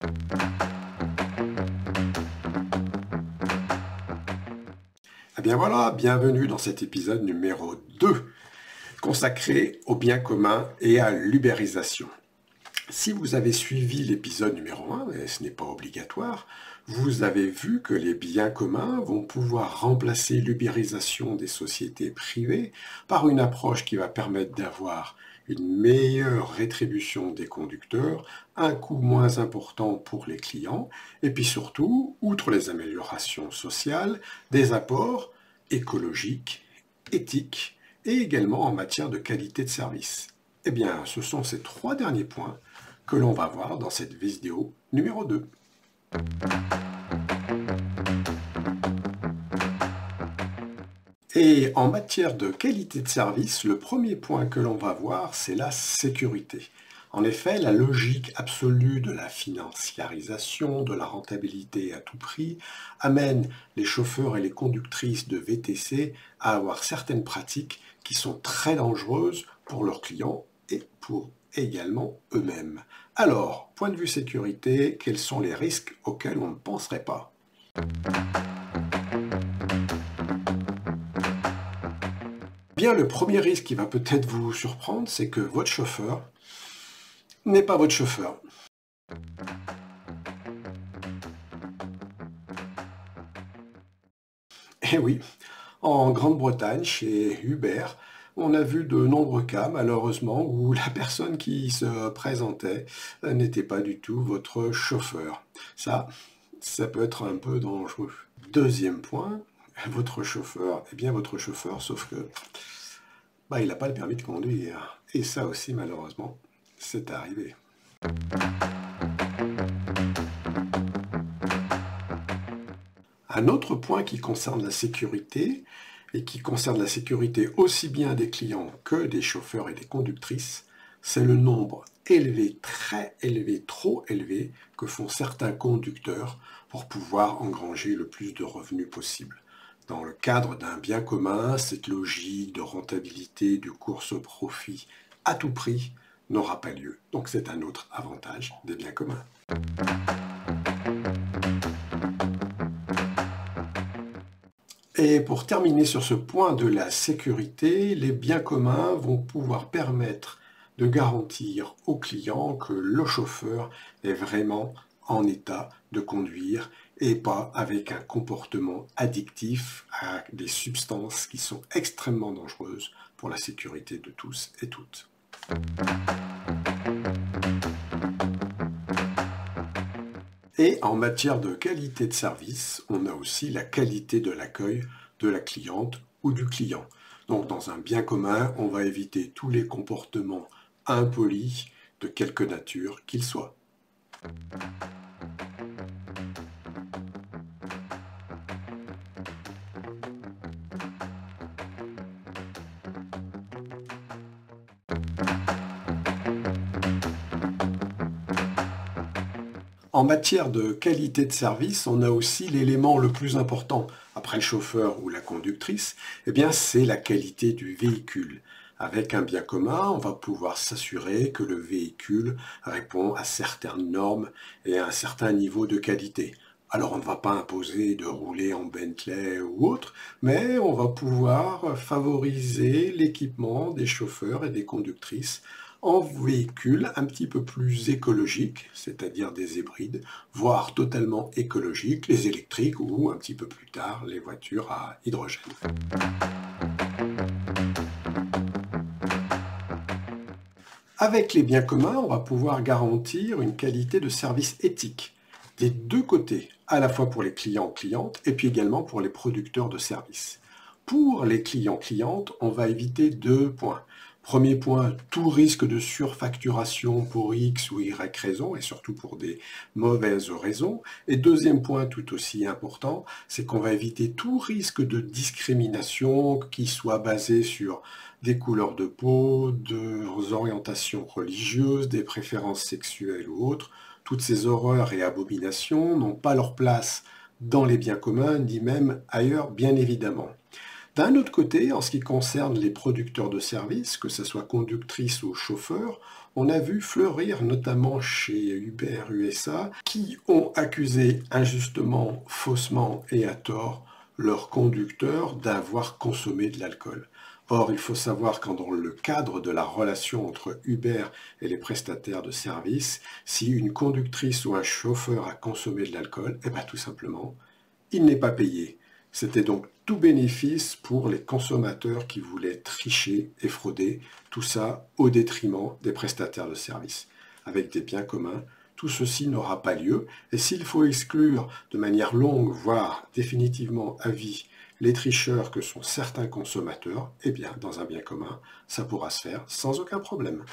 Eh bien voilà, bienvenue dans cet épisode numéro 2, consacré au bien commun et à l'ubérisation. Si vous avez suivi l'épisode numéro 1, et ce n'est pas obligatoire, vous avez vu que les biens communs vont pouvoir remplacer l'ubérisation des sociétés privées par une approche qui va permettre d'avoir une meilleure rétribution des conducteurs, un coût moins important pour les clients, et puis surtout, outre les améliorations sociales, des apports écologiques, éthiques et également en matière de qualité de service. Eh bien, ce sont ces 3 derniers points que l'on va voir dans cette vidéo numéro 2. Et en matière de qualité de service, le premier point que l'on va voir, c'est la sécurité. En effet, la logique absolue de la financiarisation, de la rentabilité à tout prix, amène les chauffeurs et les conductrices de VTC à avoir certaines pratiques qui sont très dangereuses pour leurs clients et pour également eux-mêmes. Alors, point de vue sécurité, quels sont les risques auxquels on ne penserait pas ? Bien, le premier risque qui va peut-être vous surprendre, c'est que votre chauffeur n'est pas votre chauffeur. Eh oui, en Grande-Bretagne, chez Uber, on a vu de nombreux cas, malheureusement, où la personne qui se présentait n'était pas du tout votre chauffeur. Ça peut être un peu dangereux. Deuxième point, votre chauffeur, eh bien votre chauffeur, sauf que il n'a pas le permis de conduire. Et ça aussi, malheureusement, c'est arrivé. Un autre point qui concerne la sécurité, et qui concerne la sécurité aussi bien des clients que des chauffeurs et des conductrices, c'est le nombre élevé, très élevé, trop élevé, que font certains conducteurs pour pouvoir engranger le plus de revenus possible. Dans le cadre d'un bien commun, cette logique de rentabilité, de course au profit à tout prix n'aura pas lieu. Donc c'est un autre avantage des biens communs. Et pour terminer sur ce point de la sécurité, les biens communs vont pouvoir permettre de garantir au client que le chauffeur est vraiment en état de conduire et pas avec un comportement addictif à des substances qui sont extrêmement dangereuses pour la sécurité de tous et toutes. Et en matière de qualité de service, on a aussi la qualité de l'accueil de la cliente ou du client. Donc dans un bien commun, on va éviter tous les comportements impolis de quelque nature qu'ils soient. En matière de qualité de service, on a aussi l'élément le plus important, après le chauffeur ou la conductrice, eh bien c'est la qualité du véhicule. Avec un bien commun, on va pouvoir s'assurer que le véhicule répond à certaines normes et à un certain niveau de qualité. Alors on ne va pas imposer de rouler en Bentley ou autre, mais on va pouvoir favoriser l'équipement des chauffeurs et des conductrices en véhicules un petit peu plus écologiques, c'est-à-dire des hybrides, voire totalement écologiques, les électriques ou un petit peu plus tard les voitures à hydrogène. Avec les biens communs, on va pouvoir garantir une qualité de service éthique des deux côtés, à la fois pour les clients-clientes et puis également pour les producteurs de services. Pour les clients-clientes, on va éviter 2 points. Premier point, tout risque de surfacturation pour X ou Y raison, et surtout pour des mauvaises raisons. Et deuxième point tout aussi important, c'est qu'on va éviter tout risque de discrimination qui soit basé sur des couleurs de peau, des orientations religieuses, des préférences sexuelles ou autres. Toutes ces horreurs et abominations n'ont pas leur place dans les biens communs, ni même ailleurs, bien évidemment. D'un autre côté, en ce qui concerne les producteurs de services, que ce soit conductrices ou chauffeurs, on a vu fleurir notamment chez Uber USA, qui ont accusé injustement, faussement et à tort leurs conducteurs d'avoir consommé de l'alcool. Or, il faut savoir qu'en dans le cadre de la relation entre Uber et les prestataires de services, si une conductrice ou un chauffeur a consommé de l'alcool, eh bien tout simplement, il n'est pas payé. C'était donc tout bénéfice pour les consommateurs qui voulaient tricher et frauder, tout ça au détriment des prestataires de services. Avec des biens communs, tout ceci n'aura pas lieu, et s'il faut exclure de manière longue, voire définitivement à vie, les tricheurs que sont certains consommateurs, eh bien, dans un bien commun, ça pourra se faire sans aucun problème.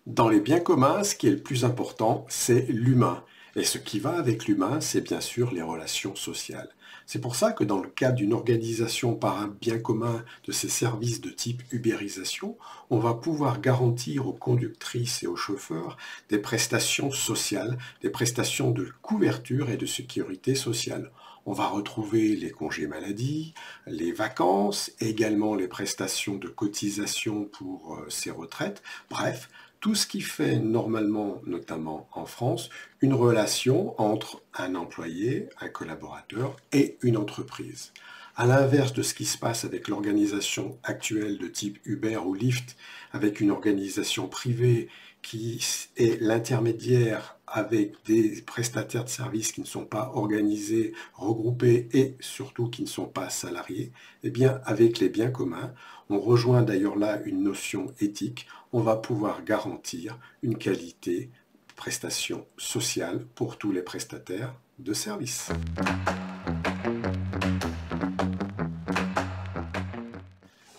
Dans les biens communs, ce qui est le plus important, c'est l'humain. Et ce qui va avec l'humain, c'est bien sûr les relations sociales. C'est pour ça que dans le cadre d'une organisation par un bien commun de ces services de type ubérisation, on va pouvoir garantir aux conductrices et aux chauffeurs des prestations sociales, des prestations de couverture et de sécurité sociale. On va retrouver les congés maladie, les vacances, également les prestations de cotisation pour ces retraites. Bref, tout ce qui fait normalement, notamment en France, une relation entre un employé, un collaborateur et une entreprise. À l'inverse de ce qui se passe avec l'organisation actuelle de type Uber ou Lyft, avec une organisation privée qui est l'intermédiaire avec des prestataires de services qui ne sont pas organisés, regroupés et surtout qui ne sont pas salariés, eh bien avec les biens communs, on rejoint d'ailleurs là une notion éthique, on va pouvoir garantir une qualité de prestation sociale pour tous les prestataires de services.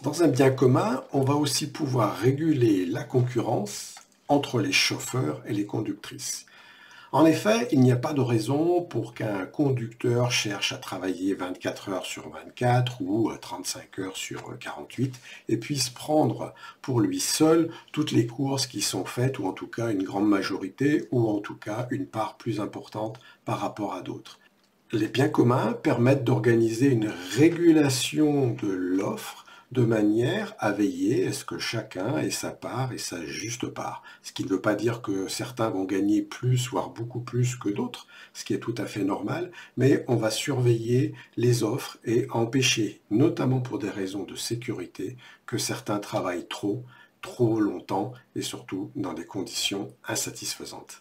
Dans un bien commun, on va aussi pouvoir réguler la concurrence entre les chauffeurs et les conductrices. En effet, il n'y a pas de raison pour qu'un conducteur cherche à travailler 24 heures sur 24 ou 35 heures sur 48 et puisse prendre pour lui seul toutes les courses qui sont faites, ou en tout cas une grande majorité, ou en tout cas une part plus importante par rapport à d'autres. Les biens communs permettent d'organiser une régulation de l'offre de manière à veiller à ce que chacun ait sa part et sa juste part. Ce qui ne veut pas dire que certains vont gagner plus, voire beaucoup plus que d'autres, ce qui est tout à fait normal, mais on va surveiller les offres et empêcher, notamment pour des raisons de sécurité, que certains travaillent trop longtemps et surtout dans des conditions insatisfaisantes.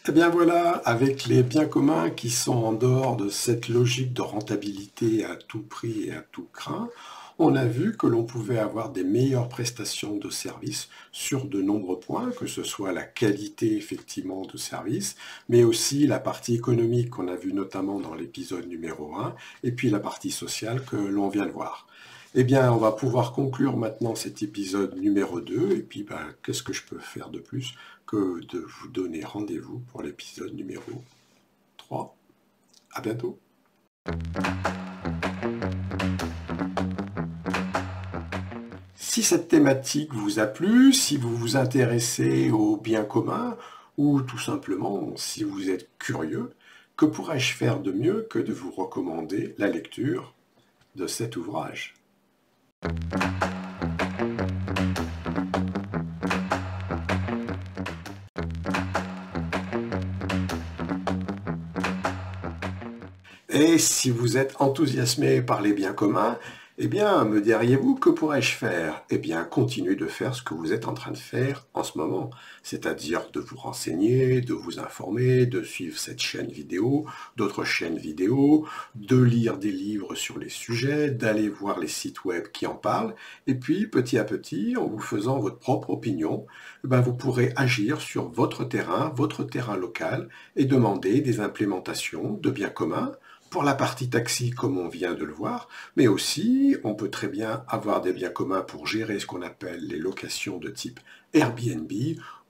Eh bien voilà, avec les biens communs qui sont en dehors de cette logique de rentabilité à tout prix et à tout crin, on a vu que l'on pouvait avoir des meilleures prestations de services sur de nombreux points, que ce soit la qualité effectivement de service, mais aussi la partie économique qu'on a vu notamment dans l'épisode numéro 1, et puis la partie sociale que l'on vient de voir. Eh bien, on va pouvoir conclure maintenant cet épisode numéro 2, et puis qu'est-ce que je peux faire de plus que de vous donner rendez-vous pour l'épisode numéro 3. À bientôt. Si cette thématique vous a plu, si vous vous intéressez aux biens communs, ou tout simplement si vous êtes curieux, que pourrais-je faire de mieux que de vous recommander la lecture de cet ouvrage ? Et si vous êtes enthousiasmé par les biens communs, eh bien, me diriez-vous, que pourrais-je faire? Eh bien, continuez de faire ce que vous êtes en train de faire en ce moment, c'est-à-dire de vous renseigner, de vous informer, de suivre cette chaîne vidéo, d'autres chaînes vidéo, de lire des livres sur les sujets, d'aller voir les sites web qui en parlent, et puis, petit à petit, en vous faisant votre propre opinion, vous pourrez agir sur votre terrain local, et demander des implémentations de biens communs, pour la partie taxi, comme on vient de le voir, mais aussi, on peut très bien avoir des biens communs pour gérer ce qu'on appelle les locations de type Airbnb,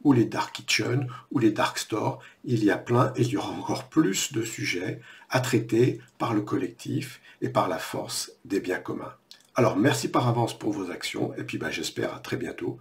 ou les dark kitchen, ou les dark stores. Il y a plein, et il y aura encore plus de sujets à traiter par le collectif et par la force des biens communs. Alors, merci par avance pour vos actions, et puis j'espère à très bientôt.